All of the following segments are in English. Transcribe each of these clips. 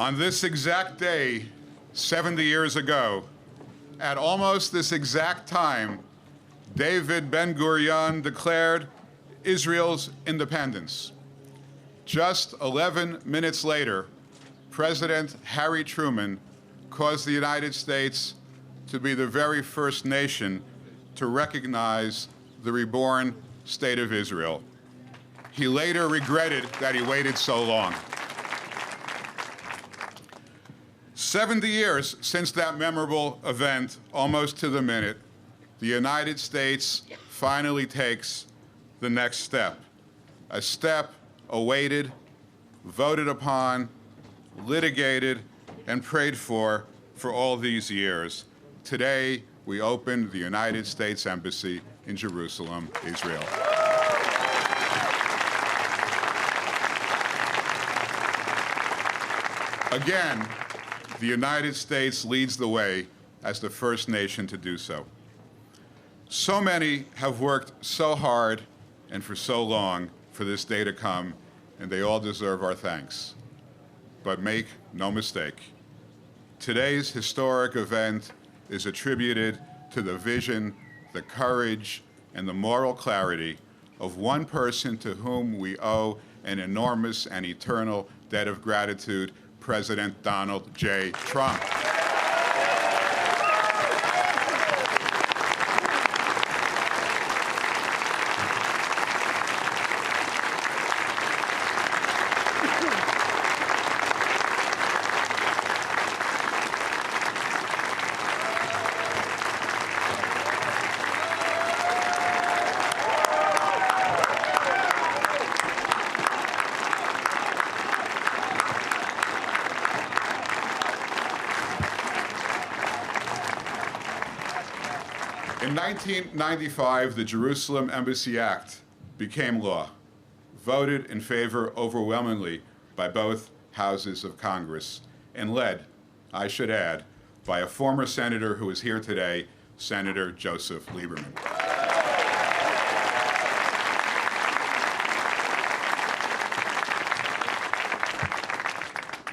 On this exact day, 70 years ago, at almost this exact time, David Ben-Gurion declared Israel's independence. Just 11 minutes later, President Harry Truman caused the United States to be the very first nation to recognize the reborn state of Israel. He later regretted that he waited so long. 70 years since that memorable event, almost to the minute, the United States finally takes the next step, a step awaited, voted upon, litigated, and prayed for all these years. Today, we opened the United States Embassy in Jerusalem, Israel. Again, the United States leads the way as the first nation to do so. So many have worked so hard and for so long for this day to come, and they all deserve our thanks. But make no mistake, today's historic event is attributed to the vision, the courage, and the moral clarity of one person to whom we owe an enormous and eternal debt of gratitude, President Donald J. Trump. In 1995, the Jerusalem Embassy Act became law, voted in favor overwhelmingly by both houses of Congress, and led, I should add, by a former senator who is here today, Senator Joseph Lieberman.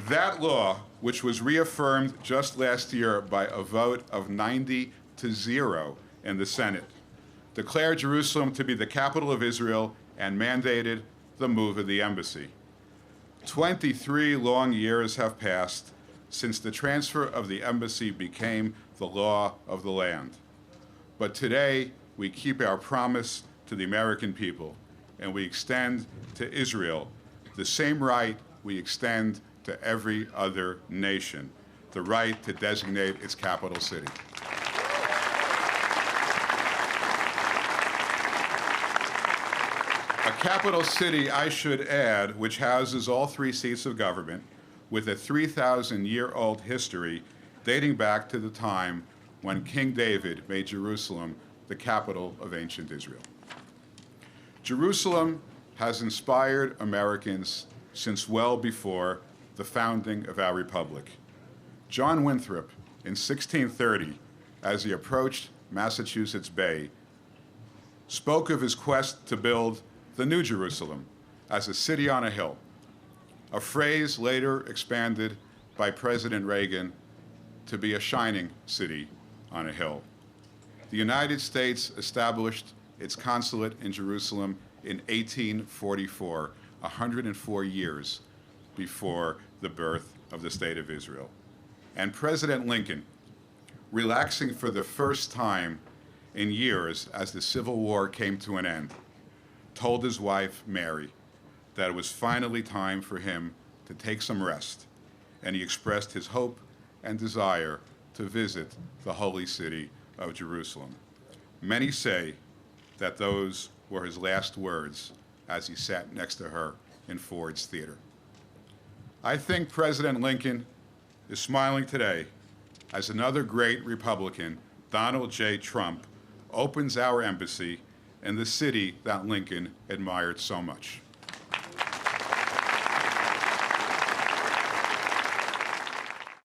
That law, which was reaffirmed just last year by a vote of 90-0 in the Senate, declared Jerusalem to be the capital of Israel and mandated the move of the embassy. 23 long years have passed since the transfer of the embassy became the law of the land. But today, we keep our promise to the American people, and we extend to Israel the same right we extend to every other nation, the right to designate its capital city. A capital city, I should add, which houses all three seats of government, with a 3,000-year-old history dating back to the time when King David made Jerusalem the capital of ancient Israel. Jerusalem has inspired Americans since well before the founding of our republic. John Winthrop, in 1630, as he approached Massachusetts Bay, spoke of his quest to build the New Jerusalem as a city on a hill, a phrase later expanded by President Reagan to be a shining city on a hill. The United States established its consulate in Jerusalem in 1844, 104 years before the birth of the State of Israel. And President Lincoln, relaxing for the first time in years as the Civil War came to an end, told his wife, Mary, that it was finally time for him to take some rest, and he expressed his hope and desire to visit the holy city of Jerusalem. Many say that those were his last words as he sat next to her in Ford's Theater. I think President Lincoln is smiling today as another great Republican, Donald J. Trump, opens our embassy in the city that Lincoln admired so much.